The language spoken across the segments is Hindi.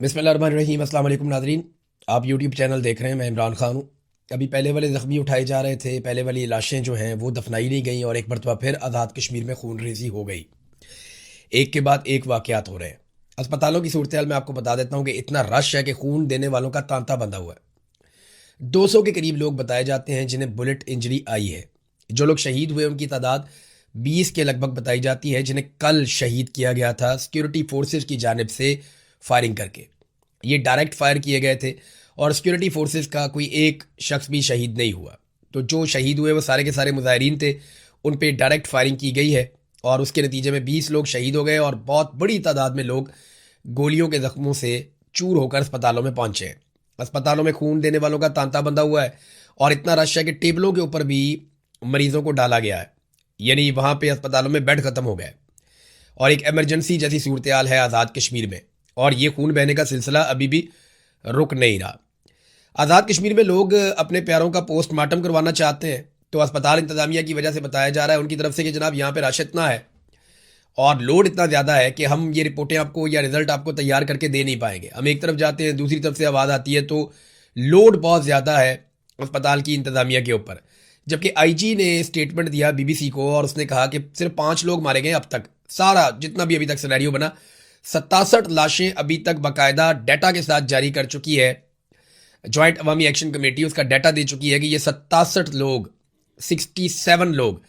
बिस्मिल्लाहिर्रहमानिर्रहीम। अस्सलाम वालेकुम नाज़रीन, आप यूट्यूब चैनल देख रहे हैं। मैं इमरान खान हूँ। अभी पहले वाले ज़ख्मी उठाए जा रहे थे, पहले वाली लाशें जो हैं वो दफनाई नहीं गई और एक मरतबा फिर आज़ाद कश्मीर में खून रेजी हो गई। एक के बाद एक वाक़यात हो रहे हैं। अस्पतालों की सूरत हाल मैं आपको बता देता हूँ कि इतना रश है कि खून देने वालों का तांता बंधा हुआ है। 200 के करीब लोग बताए जाते हैं जिन्हें बुलेट इंजरी आई है। जो लोग शहीद हुए उनकी तादाद 20 के लगभग बताई जाती है, जिन्हें कल शहीद किया गया था सिक्योरिटी फोर्सेज की जानिब से फायरिंग करके। ये डायरेक्ट फायर किए गए थे और सिक्योरिटी फोर्सेस का कोई एक शख्स भी शहीद नहीं हुआ। तो जो शहीद हुए वो सारे के सारे मुजाहिरीन थे, उन पे डायरेक्ट फायरिंग की गई है और उसके नतीजे में 20 लोग शहीद हो गए और बहुत बड़ी तादाद में लोग गोलियों के जख्मों से चूर होकर अस्पतालों में पहुंचे हैं। अस्पतालों में खून देने वालों का तांता बंधा हुआ है और इतना रश है कि टेबलों के ऊपर भी मरीजों को डाला गया है, यानी वहाँ पे अस्पतालों में बेड खत्म हो गए और एक इमरजेंसी जैसी सूरत हाल है आज़ाद कश्मीर में। और ये खून बहने का सिलसिला अभी भी रुक नहीं रहा। आज़ाद कश्मीर में लोग अपने प्यारों का पोस्टमार्टम करवाना चाहते हैं, तो अस्पताल इंतजामिया की वजह से बताया जा रहा है उनकी तरफ से कि जनाब यहाँ पे रश इतना है और लोड इतना ज़्यादा है कि हम ये रिपोर्टें आपको या रिजल्ट आपको तैयार करके दे नहीं पाएंगे। हम एक तरफ जाते हैं, दूसरी तरफ से आवाज़ आती है, तो लोड बहुत ज़्यादा है अस्पताल की इंतजामिया के ऊपर। जबकि आईजी ने स्टेटमेंट दिया बीबीसी को और उसने कहा कि सिर्फ 5 लोग मारे गए अब तक। सारा जितना भी अभी तक सिनेरियो बना, 67 लाशें अभी तक बाकायदा डाटा के साथ जारी कर चुकी है जॉइंट अवामी एक्शन कमेटी। उसका डाटा दे चुकी है कि ये 67 लोग, 67 लोग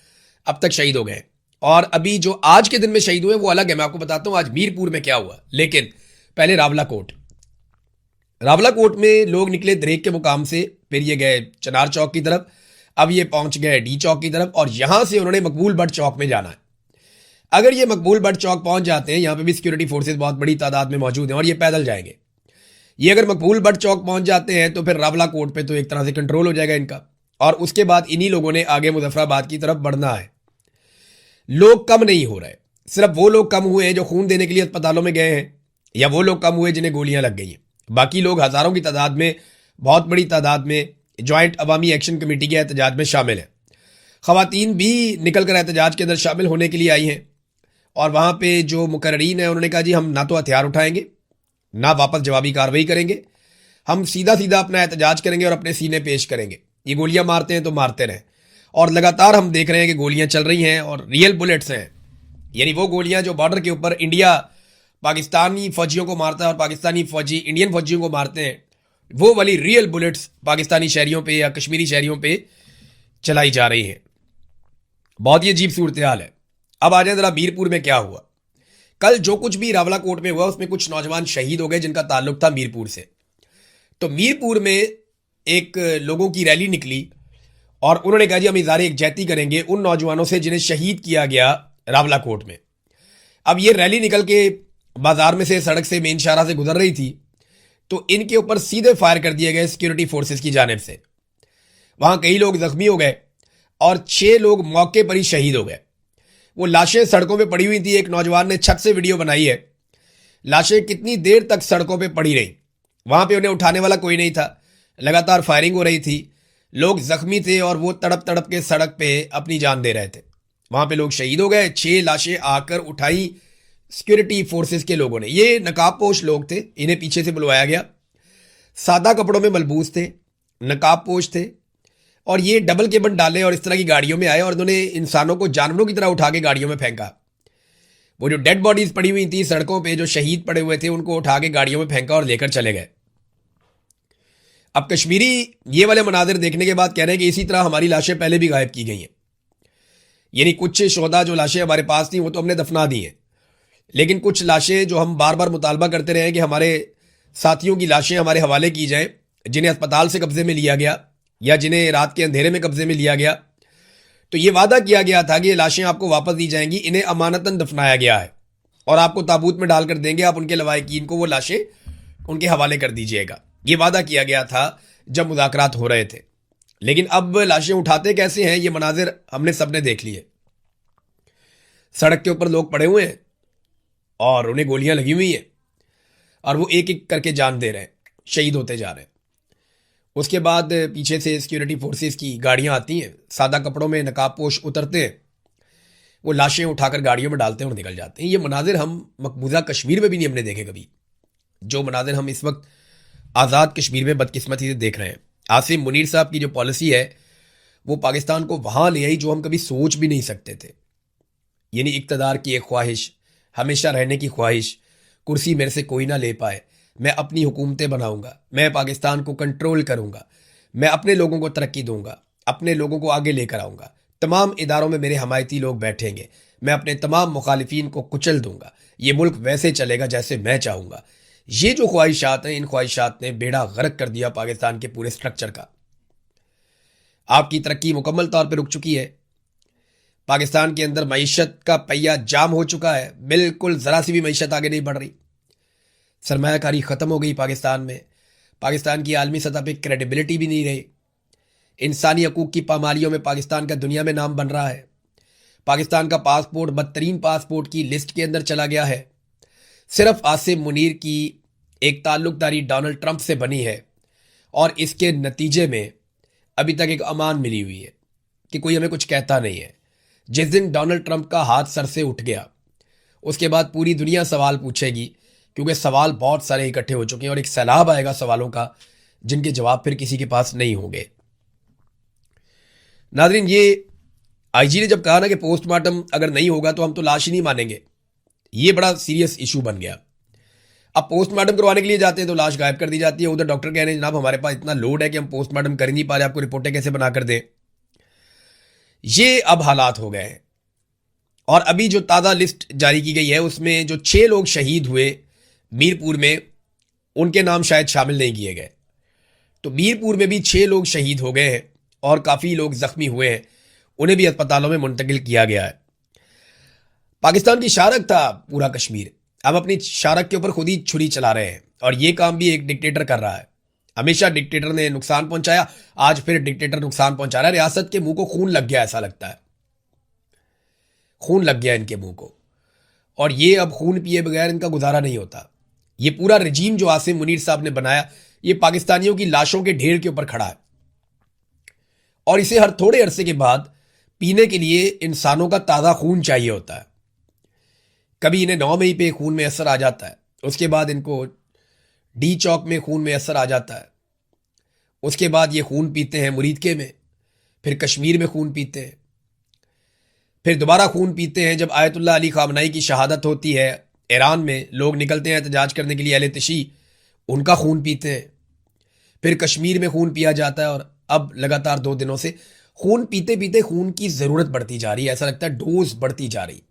अब तक शहीद हो गए। और अभी जो आज के दिन में शहीद हुए वो अलग है, मैं आपको बताता हूं आज मीरपुर में क्या हुआ। लेकिन पहले रावला कोट में लोग निकले दरेक के मुकाम से, फिर ये गए चनार चौक की तरफ, अब ये पहुंच गए डी चौक की तरफ और यहां से उन्होंने मकबूल बट चौक में जाना है। अगर ये मकबूल बट चौक पहुंच जाते हैं, यहां पे भी सिक्योरिटी फोर्सेज बहुत बड़ी तादाद में मौजूद हैं और ये पैदल जाएंगे। ये अगर मकबूल बट चौक पहुंच जाते हैं तो फिर रावला कोट पे तो एक तरह से कंट्रोल हो जाएगा इनका और उसके बाद इन्हीं लोगों ने आगे मुजफ्फराबाद की तरफ बढ़ना है। लोग कम नहीं हो रहे, सिर्फ वो लोग कम हुए हैं जो खून देने के लिए अस्पतालों में गए हैं या वो लोग कम हुए जिन्हें गोलियां लग गई हैं। बाकी लोग हजारों की तादाद में, बहुत बड़ी तादाद में ज्वाइंट अवामी एक्शन कमेटी के एहतजाज में शामिल है। खवातीन भी निकल कर एहतजाज के अंदर शामिल होने के लिए आई हैं और वहां पे जो मुकर्रीन है उन्होंने कहा जी हम ना तो हथियार उठाएंगे ना वापस जवाबी कार्रवाई करेंगे, हम सीधा सीधा अपना एहतजाज करेंगे और अपने सीने पेश करेंगे। ये गोलियां मारते हैं तो मारते रहें। और लगातार हम देख रहे हैं कि गोलियां चल रही हैं और रियल बुलेट्स हैं, यानी वो गोलियां जो बॉर्डर के ऊपर इंडिया पाकिस्तानी फौजियों को मारता है और पाकिस्तानी फौजी इंडियन फौजियों को मारते हैं, वो वाली रियल बुलेट्स पाकिस्तानी शहरियों पे या कश्मीरी शहरियों पे चलाई जा रही हैं। बहुत ही अजीब सूरत हाल है। अब आ जाए जरा मीरपुर में क्या हुआ। कल जो कुछ भी रावला कोट में हुआ उसमें कुछ नौजवान शहीद हो गए जिनका ताल्लुक था मीरपुर से। तो मीरपुर में एक लोगों की रैली निकली और उन्होंने कहा जी हम इज़हार यकजहती करेंगे उन नौजवानों से जिन्हें शहीद किया गया रावला कोट में। अब ये रैली निकल के बाजार में से, सड़क से, मेन शाहरा से गुजर रही थी, तो इनके ऊपर सीधे फायर कर दिए गए सिक्योरिटी फोर्सेस की जानिब से। वहां कई लोग जख्मी हो गए और 6 लोग मौके पर ही शहीद हो गए। वो लाशें सड़कों पे पड़ी हुई थी। एक नौजवान ने छत से वीडियो बनाई है, लाशें कितनी देर तक सड़कों पे पड़ी रही, वहां पे उन्हें उठाने वाला कोई नहीं था, लगातार फायरिंग हो रही थी, लोग जख्मी थे और वो तड़प तड़प के सड़क पे अपनी जान दे रहे थे। वहां पे लोग शहीद हो गए। 6 लाशें आकर उठाई सिक्योरिटी फोर्सेस के लोगों ने। ये नकाबपोश लोग थे, इन्हें पीछे से बुलवाया गया, सादा कपड़ों में मलबूस थे, नकाबपोश थे और ये डबल केबन डाले और इस तरह की गाड़ियों में आए और उन्होंने इंसानों को जानवरों की तरह उठा के गाड़ियों में फेंका। वो जो डेड बॉडीज पड़ी हुई थी सड़कों पे, जो शहीद पड़े हुए थे, उनको उठा के गाड़ियों में फेंका और लेकर चले गए। अब कश्मीरी ये वाले मनाजिर देखने के बाद कह रहे हैं कि इसी तरह हमारी लाशें पहले भी गायब की गई हैं, यानी कुछ शोधा जो लाशें हमारे पास थी वो तो हमने दफना दी हैं, लेकिन कुछ लाशें जो हम बार बार मुतालबा करते रहे कि हमारे साथियों की लाशें हमारे हवाले की जाएं, जिन्हें अस्पताल से कब्जे में लिया गया या जिन्हें रात के अंधेरे में कब्जे में लिया गया, तो ये वादा किया गया था कि ये लाशें आपको वापस दी जाएंगी, इन्हें अमानतन दफनाया गया है और आपको ताबूत में डालकर देंगे, आप उनके लवाहिकीन को वो लाशें उनके हवाले कर दीजिएगा। ये वादा किया गया था जब मुज़ाकरात हो रहे थे। लेकिन अब लाशें उठाते कैसे हैं ये मनाजिर हमने सबने देख लिए। सड़क के ऊपर लोग पड़े हुए हैं और उन्हें गोलियां लगी हुई हैं और वो एक एक करके जान दे रहे हैं, शहीद होते जा रहे हैं। उसके बाद पीछे से सिक्योरिटी फोर्सेस की गाड़ियां आती हैं, सादा कपड़ों में नकाबपोश उतरते हैं, वो लाशें उठाकर गाड़ियों में डालते हैं और निकल जाते हैं। ये मनाजिर हम मकबूजा कश्मीर में भी नहीं हमने देखे कभी। जो मनाजिर हम इस वक्त आज़ाद कश्मीर में बदकिस्मती से देख रहे हैं। आसिम मुनीर साहब की जो पॉलिसी है वो पाकिस्तान को वहां ले आई जो हम कभी सोच भी नहीं सकते थे। यानी इक़्तिदार की एक ख्वाहिश, हमेशा रहने की ख्वाहिश, कुर्सी मेरे से कोई ना ले पाए, मैं अपनी हुकूमतें बनाऊंगा, मैं पाकिस्तान को कंट्रोल करूंगा, मैं अपने लोगों को तरक्की दूंगा, अपने लोगों को आगे लेकर आऊंगा, तमाम इदारों में मेरे हमायती लोग बैठेंगे, मैं अपने तमाम मुखालिफिन को कुचल दूंगा, ये मुल्क वैसे चलेगा जैसे मैं चाहूंगा। ये जो ख्वाहिशात हैं, इन ख्वाहिशात ने बेड़ा गर्क कर दिया पाकिस्तान के पूरे स्ट्रक्चर का। आपकी तरक्की मुकम्मल तौर पर रुक चुकी है। पाकिस्तान के अंदर मईशत का पहिया जाम हो चुका है, बिल्कुल ज़रा सी भी मईशत आगे नहीं बढ़ रही। सरमायाकारी ख़त्म हो गई पाकिस्तान में। पाकिस्तान की आलमी सतह पे क्रेडिबिलिटी भी नहीं रही। इंसानी हकूक़ की पामालियों में पाकिस्तान का दुनिया में नाम बन रहा है। पाकिस्तान का पासपोर्ट बदतरीन पासपोर्ट की लिस्ट के अंदर चला गया है। सिर्फ आसिम मुनीर की एक ताल्लुकदारी डोनाल्ड ट्रंप से बनी है और इसके नतीजे में अभी तक एक अमान मिली हुई है कि कोई हमें कुछ कहता नहीं है। जिस दिन डोनाल्ड ट्रंप का हाथ सर से उठ गया उसके बाद पूरी दुनिया सवाल पूछेगी, क्योंकि सवाल बहुत सारे इकट्ठे हो चुके हैं और एक सैलाब आएगा सवालों का जिनके जवाब फिर किसी के पास नहीं होंगे। नाज़रीन, ये आईजी ने जब कहा ना कि पोस्टमार्टम अगर नहीं होगा तो हम तो लाश ही नहीं मानेंगे, ये बड़ा सीरियस इशू बन गया। अब पोस्टमार्टम करवाने के लिए जाते हैं तो लाश गायब कर दी जाती है। उधर डॉक्टर कह रहे हैं जनाब हमारे पास इतना लोड है कि हम पोस्टमार्टम कर ही नहीं पा रहे, आपको रिपोर्टें कैसे बना कर दें। ये अब हालात हो गए हैं। और अभी जो ताज़ा लिस्ट जारी की गई है उसमें जो 6 लोग शहीद हुए मीरपुर में, उनके नाम शायद शामिल नहीं किए गए। तो मीरपुर में भी 6 लोग शहीद हो गए हैं और काफ़ी लोग जख्मी हुए हैं, उन्हें भी अस्पतालों में मुंतकिल किया गया है। पाकिस्तान की शारक था पूरा कश्मीर, अब अपनी शारक के ऊपर खुद ही छुरी चला रहे हैं और ये काम भी एक डिक्टेटर कर रहा है। हमेशा डिक्टेटर ने नुकसान पहुंचाया, आज फिर डिक्टेटर नुकसान पहुंचा रहा है। रियासत के मुंह को खून लग गया, ऐसा लगता है खून लग गया इनके मुंह को, और ये अब खून पिए बगैर इनका गुजारा नहीं होता। ये पूरा रजीम जो आसिम मुनीर साहब ने बनाया ये पाकिस्तानियों की लाशों के ढेर के ऊपर खड़ा है और इसे हर थोड़े अरसे के बाद पीने के लिए इंसानों का ताज़ा खून चाहिए होता है। कभी इन्हें 9 मई पे खून में असर आ जाता है, उसके बाद इनको डी चौक में खून में असर आ जाता है, उसके बाद ये खून पीते हैं मुरीदके में, फिर कश्मीर में खून पीते हैं, फिर दोबारा खून पीते हैं जब आयतुल्लाह अली खामनाई की शहादत होती है ईरान में, लोग निकलते हैं एहतजाज करने के लिए अहले तशी, उनका खून पीते हैं, फिर कश्मीर में खून पिया जाता है और अब लगातार 2 दिनों से खून पीते पीते खून की ज़रूरत बढ़ती जा रही है। ऐसा लगता है डोज बढ़ती जा रही।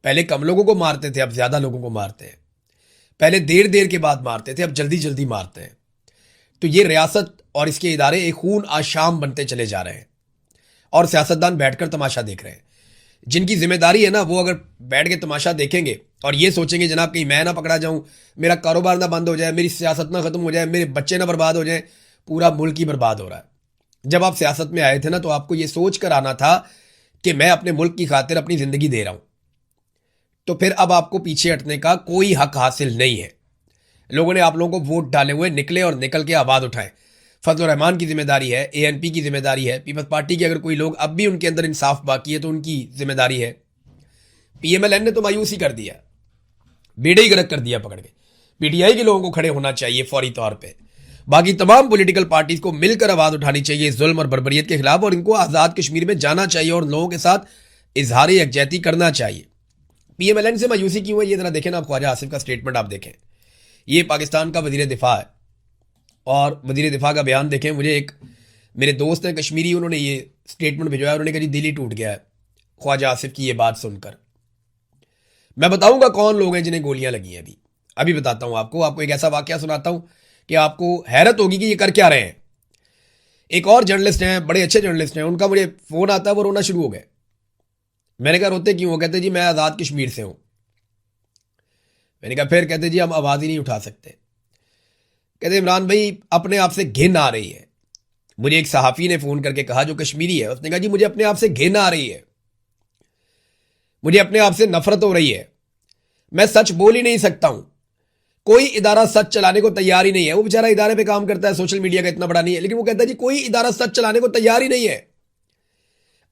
पहले कम लोगों को मारते थे, अब ज़्यादा लोगों को मारते हैं। पहले देर देर के बाद मारते थे, अब जल्दी जल्दी मारते हैं। तो ये रियासत और इसके इदारे एक खून आशाम बनते चले जा रहे हैं और सियासतदान बैठकर तमाशा देख रहे हैं। जिनकी जिम्मेदारी है ना, वो अगर बैठ के तमाशा देखेंगे और ये सोचेंगे जनाब कहीं मैं ना पकड़ा जाऊं, मेरा कारोबार ना बंद हो जाए, मेरी सियासत ना खत्म हो जाए, मेरे बच्चे ना बर्बाद हो जाए, पूरा मुल्क ही बर्बाद हो रहा है। जब आप सियासत में आए थे ना तो आपको ये सोच कर आना था कि मैं अपने मुल्क की खातिर अपनी जिंदगी दे रहा हूं, तो फिर अब आपको पीछे हटने का कोई हक हासिल नहीं है। लोगों ने आप लोगों को वोट डाले हुए, निकले और निकल के आवाज उठाएं। फजल रहमान की जिम्मेदारी है, एएनपी की जिम्मेदारी है, पीपल्स पार्टी के अगर कोई लोग अब भी उनके अंदर इंसाफ बाकी है तो उनकी जिम्मेदारी है। पीएमएलएन ने तो मायूस ही कर दिया, बेड़े ही गर्क कर दिया पकड़ के। पीटीआई के लोगों को खड़े होना चाहिए फौरी तौर पर। बाकी तमाम पॉलिटिकल पार्टीज को मिलकर आवाज उठानी चाहिए जुल्म और बर्बरियत के खिलाफ, और इनको आज़ाद कश्मीर में जाना चाहिए और लोगों के साथ इजहार यकजहती करना चाहिए। पीएमएलएन से मायूसी क्यों है ये जरा देखें ना आप। ख्वाजा आसिफ का स्टेटमेंट आप देखें, ये पाकिस्तान का वजीर दिफा है और वजीर दिफा का बयान देखें। मुझे एक मेरे दोस्त हैं कश्मीरी, उन्होंने ये स्टेटमेंट भिजवाया, उन्होंने कहा जी दिल ही टूट गया है ख्वाजा आसिफ की ये बात सुनकर। मैं बताऊंगा कौन लोग हैं जिन्हें गोलियां लगी हैं। अभी बताता हूं आपको एक ऐसा वाकया सुनाता हूं कि आपको हैरत होगी कि ये कर क्या रहे हैं। एक और जर्नलिस्ट हैं, बड़े अच्छे जर्नलिस्ट हैं, उनका मुझे फोन आता है, वो रोना शुरू हो गए। मैंने कहा रोते क्यों? कहते जी मैं आज़ाद कश्मीर से हूं। मैंने कहा फिर? कहते जी हम आवाज़ ही नहीं उठा सकते। कहते इमरान भाई अपने आप से घिन आ रही है। मुझे एक सहाफ़ी ने फ़ोन करके कहा जो कश्मीरी है, उसने कहा जी मुझे अपने आप से घिन आ रही है, मुझे अपने आप से नफरत हो रही है, मैं सच बोल ही नहीं सकता हूं। कोई इदारा सच चलाने को तैयार ही नहीं है। वो बेचारा इदारे पे काम करता है, सोशल मीडिया का इतना बड़ा नहीं है, लेकिन वो कहता है जी कोई इदारा सच चलाने को तैयार ही नहीं है।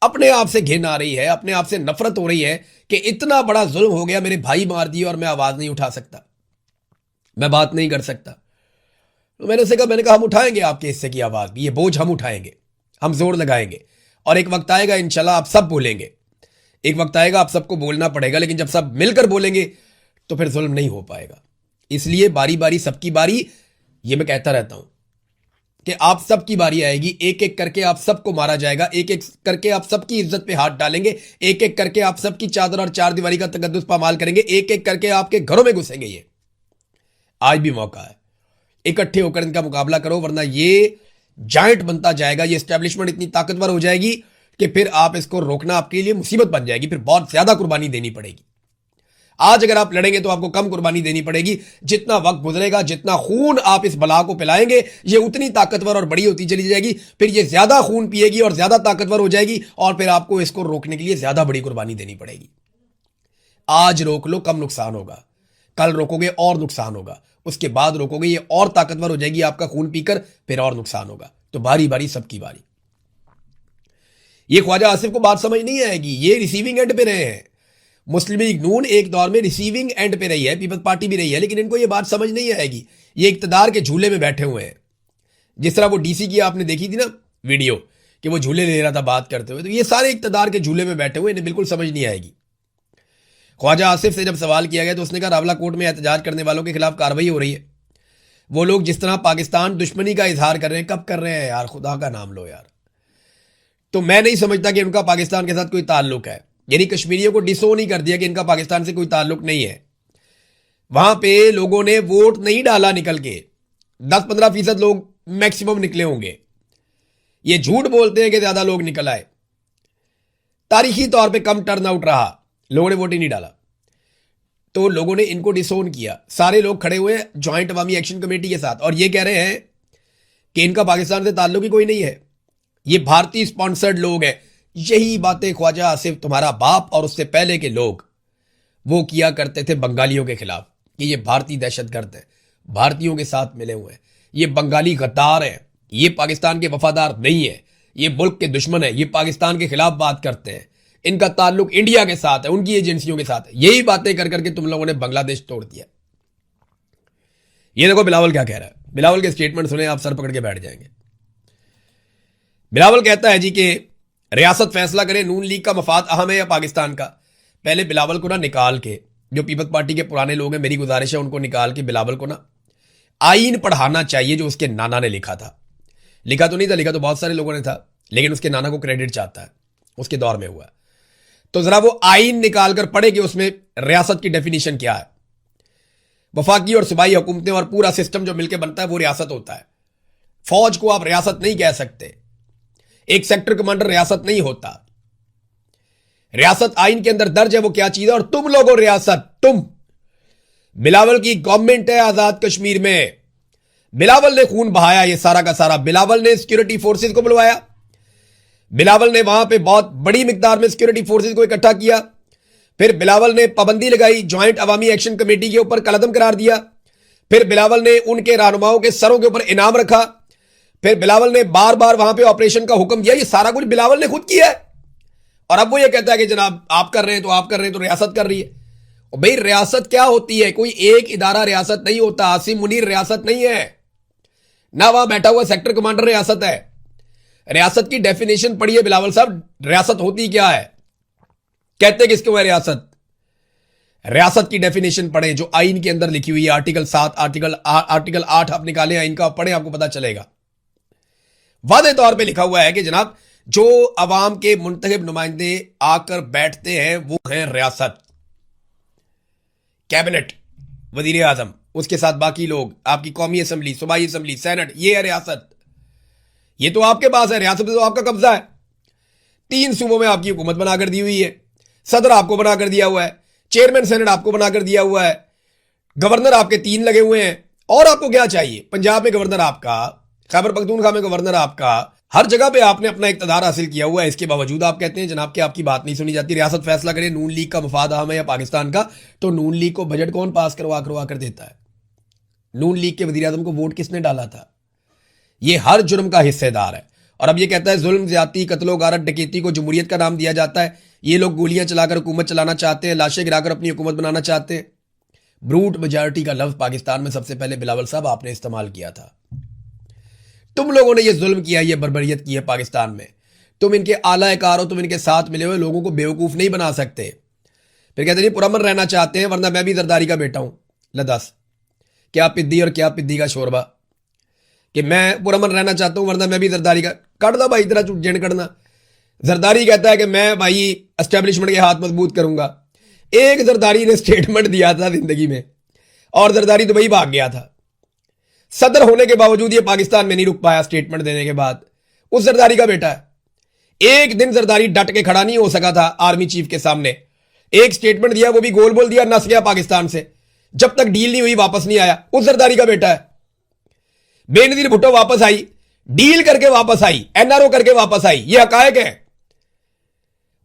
अपने आप से घिन आ रही है, अपने आप से नफरत हो रही है कि इतना बड़ा जुल्म हो गया, मेरे भाई मार दिए और मैं आवाज नहीं उठा सकता। मैं बात नहीं कर सकता। तो मैंने कहा हम उठाएंगे आपके हिस्से की आवाज, ये बोझ हम उठाएंगे, हम जोर लगाएंगे, और एक वक्त आएगा इंशाल्लाह आप सब बोलेंगे, एक वक्त आएगा आप सबको बोलना पड़ेगा, लेकिन जब सब मिलकर बोलेंगे तो फिर जुल्म नहीं हो पाएगा। इसलिए बारी बारी सबकी बारी, ये मैं कहता रहता हूं कि आप सबकी बारी आएगी, एक एक करके आप सबको मारा जाएगा, एक एक करके आप सबकी इज्जत पे हाथ डालेंगे, एक एक करके आप सबकी चादर और चार दीवारी का तकद्दुस पामाल करेंगे, एक एक करके आपके घरों में घुसेंगे। ये आज भी मौका है, इकट्ठे होकर इनका मुकाबला करो, वरना ये जायंट बनता जाएगा, ये एस्टेब्लिशमेंट इतनी ताकतवर हो जाएगी कि फिर आप इसको रोकना आपके लिए मुसीबत बन जाएगी, फिर बहुत ज्यादा कुर्बानी देनी पड़ेगी। आज अगर आप लड़ेंगे तो आपको कम कुर्बानी देनी पड़ेगी, जितना वक्त गुजरेगा, जितना खून आप इस बला को पिलाएंगे, ये उतनी ताकतवर और बड़ी होती चली जाएगी, फिर ये ज्यादा खून पिएगी और ज्यादा ताकतवर हो जाएगी, और फिर आपको इसको रोकने के लिए ज्यादा बड़ी कुर्बानी देनी पड़ेगी। आज रोक लो, कम नुकसान होगा, कल रोकोगे और नुकसान होगा, उसके बाद रोकोगे ये और ताकतवर हो जाएगी आपका खून पीकर, फिर और नुकसान होगा। तो बारी बारी सबकी बारी। ये ख्वाजा आसिफ को बात समझ नहीं आएगी, ये रिसीविंग एंड पे रहे हैं। मुस्लिम लीग नून एक दौर में रिसीविंग एंड पे रही है, पीपल्स पार्टी भी रही है, लेकिन इनको ये बात समझ नहीं आएगी। ये इक्तदार के झूले में बैठे हुए हैं। जिस तरह वो डीसी की आपने देखी थी ना वीडियो कि वो झूले ले रहा था बात करते हुए, तो ये सारे इक्तदार के झूले में बैठे हुए, इन्हें बिल्कुल समझ नहीं आएगी। ख्वाजा आसिफ से जब सवाल किया गया तो उसने कहा रावला कोर्ट में एहतजाज करने वालों के खिलाफ कार्रवाई हो रही है। वो लोग जिस तरह पाकिस्तान दुश्मनी का इजहार कर रहे हैं, कब कर रहे हैं यार, खुदा का नाम लो यार। तो मैं नहीं समझता कि उनका पाकिस्तान के साथ कोई ताल्लुक है, यानी कश्मीरियों को डिसोन ही कर दिया कि इनका पाकिस्तान से कोई ताल्लुक नहीं है। वहां पे लोगों ने वोट नहीं डाला निकल के, 10-15% लोग मैक्सिमम निकले होंगे। ये झूठ बोलते हैं कि ज्यादा लोग निकल आए, तारीखी तौर पे कम टर्न आउट रहा, लोगों ने वोट ही नहीं डाला। तो लोगों ने इनको डिसोन किया, सारे लोग खड़े हुए ज्वाइंट अवामी एक्शन कमेटी के साथ, और ये कह रहे हैं कि इनका पाकिस्तान से ताल्लुक ही कोई नहीं है, ये भारतीय स्पॉन्सर्ड लोग हैं। यही बातें ख्वाजा आसिफ, तुम्हारा बाप और उससे पहले के लोग वो किया करते थे बंगालियों के खिलाफ कि ये भारतीय दहशतगर्द है, भारतीयों के साथ मिले हुए हैं, ये बंगाली गद्दार है, ये पाकिस्तान के वफादार नहीं है, ये मुल्क के दुश्मन है, ये पाकिस्तान के खिलाफ बात करते हैं, इनका ताल्लुक इंडिया के साथ है, उनकी एजेंसियों के साथ है। यही बातें कर करके तुम लोगों ने बांग्लादेश तोड़ दिया। ये देखो बिलावल क्या कह रहा है, बिलावल के स्टेटमेंट सुने आप सर पकड़ के बैठ जाएंगे। बिलावल कहता है जी कि रियासत फैसला करे नून लीग का मफाद अहम है या पाकिस्तान का। पहले बिलावल को ना निकाल के, जो पीपल्स पार्टी के पुराने लोग हैं, मेरी गुजारिश है उनको निकाल के बिलावल को ना आईन पढ़ाना चाहिए जो उसके नाना ने लिखा था। लिखा तो नहीं था, लिखा तो बहुत सारे लोगों ने था, लेकिन उसके नाना को क्रेडिट चाहता है, उसके दौर में हुआ। तो जरा वो आईन निकालकर पढ़े कि उसमें रियासत की डेफिनेशन क्या है। वफाकी और सूबाई हुकूमतें और पूरा सिस्टम जो मिलकर बनता है वो रियासत होता है। फौज को आप रियासत नहीं कह सकते, एक सेक्टर कमांडर रियासत नहीं होता। रियासत आइन के अंदर दर्ज है वो क्या चीज है, और तुम लोगों रियासत, तुम बिलावल की गवर्नमेंट है आजाद कश्मीर में, बिलावल ने खून बहाया ये सारा का सारा, बिलावल ने सिक्योरिटी फोर्सेस को बुलवाया, बिलावल ने वहां पे बहुत बड़ी मिकदार में सिक्योरिटी फोर्सेस को इकट्ठा किया, फिर बिलावल ने पाबंदी लगाई, ज्वाइंट अवामी एक्शन कमेटी के ऊपर कलअदम करार दिया, फिर बिलावल ने उनके रहनुमाओं के सरों के ऊपर इनाम रखा, फिर बिलावल ने बार बार वहां पे ऑपरेशन का हुक्म दिया। ये सारा कुछ बिलावल ने खुद किया है, और अब वो ये कहता है कि जनाब आप कर रहे हैं तो आप कर रहे हैं तो रियासत कर रही है। और भाई रियासत क्या होती है, कोई एक इदारा रियासत नहीं होता। आसिम मुनीर रियासत नहीं है ना, वहां बैठा हुआ सेक्टर कमांडर रियासत है। रियासत की डेफिनेशन पढ़िए बिलावल साहब, रियासत होती क्या है, कहते किसको है रियासत। रियासत की डेफिनेशन पढ़े जो आइन के अंदर लिखी हुई है, आर्टिकल 7, आर्टिकल 8 आप निकालें आइन का, पढ़े, आपको पता चलेगा। वादे तौर पे लिखा हुआ है कि जनाब जो अवाम के मुंतखब नुमाइंदे आकर बैठते हैं वो हैं रियासत, कैबिनेट, वजीर आजम, उसके साथ बाकी लोग, आपकी कौमी असम्बली, सूबाई असम्बली, सेनेट, ये है रियासत। ये तो आपके पास है, रियासत तो आपका कब्जा है। 3 सूबों में आपकी हुकूमत बनाकर दी हुई है, सदर आपको बनाकर दिया हुआ है, चेयरमैन सेनेट आपको बनाकर दिया हुआ है, गवर्नर आपके 3 लगे हुए हैं, और आपको क्या चाहिए। पंजाब में गवर्नर आपका, खैबर पख्तूनख्वा में गवर्नर आपका, हर जगह पे आपने अपना इक्तदार हासिल किया हुआ है। इसके बावजूद आप कहते हैं जनाब कि आपकी बात नहीं सुनी जाती। रियासत फैसला करे नून लीग का मफाद अहम है या पाकिस्तान का, तो नून लीग को बजट कौन पास करवा कर देता है। नून लीग के वजीर आजम को वोट किसने डाला था। ये हर जुर्म का हिस्सेदार है। और अब ये कहता है जुल्म, ज्यादती, कत्लो गारत, डकैती को जमहूरियत का नाम दिया जाता है। ये लोग गोलियां चलाकर हुकूमत चलाना चाहते हैं, लाशें गिराकर अपनी हुकूमत बनाना चाहते हैं। ब्रूट मेजॉरिटी का लफ्ज पाकिस्तान में सबसे पहले बिलावल साहब आपने इस्तेमाल किया था। तुम लोगों ने ये जुल्म किया, ये बर्बरियत की है पाकिस्तान में। तुम इनके आला-ए-कार हो, तुम इनके साथ मिले हुए लोगों को बेवकूफ नहीं बना सकते। फिर कहते नहीं पुरअमन रहना चाहते हैं वरना मैं भी जरदारी का बेटा हूं। लदस क्या पिद्दी और क्या पिद्दी का शोरबा कि मैं पुरअमन रहना चाहता हूं वरना मैं भी जरदारी का। कट दो भाई तेरा जेंड कटना। जरदारी कहता है कि मैं भाई एस्टेब्लिशमेंट के हाथ मजबूत करूंगा। एक जरदारी ने स्टेटमेंट दिया था जिंदगी में और जरदारी दुबई भाग गया था। सदर होने के बावजूद ये पाकिस्तान में नहीं रुक पाया स्टेटमेंट देने के बाद। उस जरदारी का बेटा है। एक दिन जरदारी डट के खड़ा नहीं हो सका था आर्मी चीफ के सामने। एक स्टेटमेंट दिया, वो भी गोल बोल दिया, नस गया पाकिस्तान से। जब तक डील नहीं हुई वापस नहीं आया। उस जरदारी का बेटा है। बेनजीर भुट्टो वापस आई, डील करके वापस आई, एनआरओ करके वापस आई। ये हकायक है।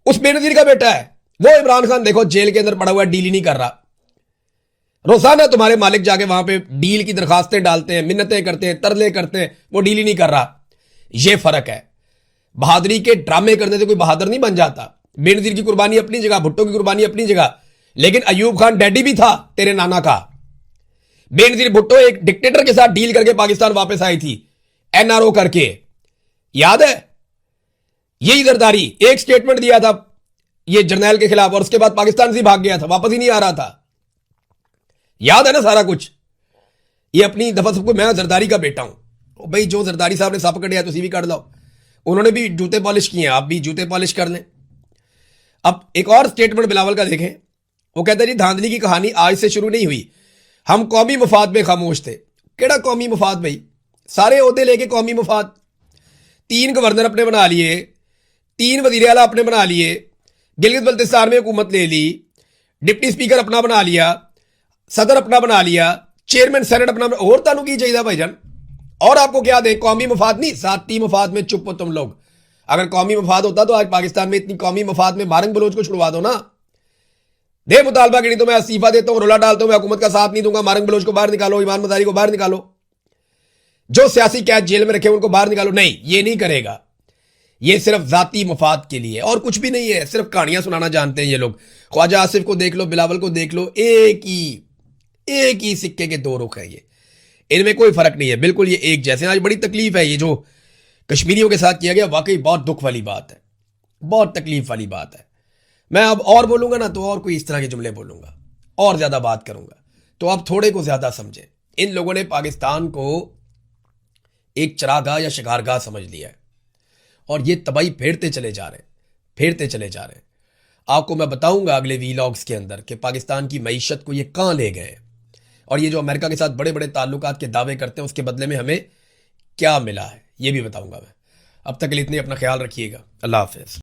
उस बेनजीर का बेटा है। वो इमरान खान देखो जेल के अंदर पड़ा हुआ, डील ही नहीं कर रहा। रोजाना तुम्हारे मालिक जाके वहां पे डील की दरखास्तें डालते हैं, मिन्नतें करते हैं, तरले करते हैं, वो डील ही नहीं कर रहा। ये फर्क है। बहादुरी के ड्रामे करने से कोई बहादुर नहीं बन जाता। बेनजीर की कुर्बानी अपनी जगह, भुट्टो की कुर्बानी अपनी जगह, लेकिन अयूब खान डैडी भी था तेरे नाना का। बेनजीर भुट्टो एक डिक्टेटर के साथ डील करके पाकिस्तान वापस आई थी, एनआरओ करके, याद है? यही जरदारी एक स्टेटमेंट दिया था ये जर्नैल के खिलाफ और उसके बाद पाकिस्तान से भाग गया था, वापस ही नहीं आ रहा था। याद है ना सारा कुछ? ये अपनी दफा सबको मैं जरदारी का बेटा हूं। भाई जो जरदारी साहब ने सप कटिया तुम भी कर लो। उन्होंने भी जूते पॉलिश किए, आप भी जूते पॉलिश कर लें। अब एक और स्टेटमेंट बिलावल का देखें। वो कहते हैं जी धांधली की कहानी आज से शुरू नहीं हुई, हम कौमी मफाद में खामोश थे। केड़ा कौमी मफाद भाई? सारे ओहदे लेके कौमी मफाद। 3 गवर्नर अपने बना लिए, 3 वजीर आला अपने बना लिए, गिलगित बल्तिस्तान में हुकूमत ले ली, डिप्टी स्पीकर अपना बना लिया, सदर अपना बना लिया, चेयरमैन सेनेट अपना। और तानू की चाहिए भाईजान? और आपको क्या दे? कौमी मफाद नहीं, साती मफाद में चुप हो तुम लोग। अगर कौमी मफाद होता तो आज पाकिस्तान में इतनी कौमी मफाद में मारंग बलोच को छुड़वा दो ना। दे मुतालबा की नहीं तो मैं इस्तीफा देता हूं, रोला डालता हूं, मैं हुकूमत का साथ नहीं दूंगा, मारंग बलोच को बाहर निकालो, ईमान मजारी को बाहर निकालो, जो सियासी कैद जेल में रखे उनको बाहर निकालो। नहीं, ये नहीं करेगा। ये सिर्फ जाती मफाद के लिए और कुछ भी नहीं है। सिर्फ कहानियां सुनाना जानते हैं ये लोग। ख्वाजा आसिफ को देख लो, बिलावल को देख लो, एक ही सिक्के के 2 रुख है। ये इनमें कोई फर्क नहीं है, बिल्कुल ये एक जैसे। आज बड़ी तकलीफ है ये जो कश्मीरियों के साथ किया गया, वाकई बहुत दुख वाली बात है, बहुत तकलीफ वाली बात है। मैं अब और बोलूंगा ना तो और कोई इस तरह के जुमले बोलूंगा और ज्यादा बात करूंगा, तो आप थोड़े को ज्यादा समझे। इन लोगों ने पाकिस्तान को एक चरागाह या शिकारगाह समझ लिया है और ये तबाही फेरते चले जा रहे हैं। आपको मैं बताऊंगा अगले वीलॉग्स के अंदर कि पाकिस्तान की मईशत को ये कहां ले गए और ये जो अमेरिका के साथ बड़े बड़े ताल्लुकात के दावे करते हैं उसके बदले में हमें क्या मिला है, ये भी बताऊंगा मैं। अब तक के लिए इतने अपना ख्याल रखिएगा। अल्लाह हाफिज।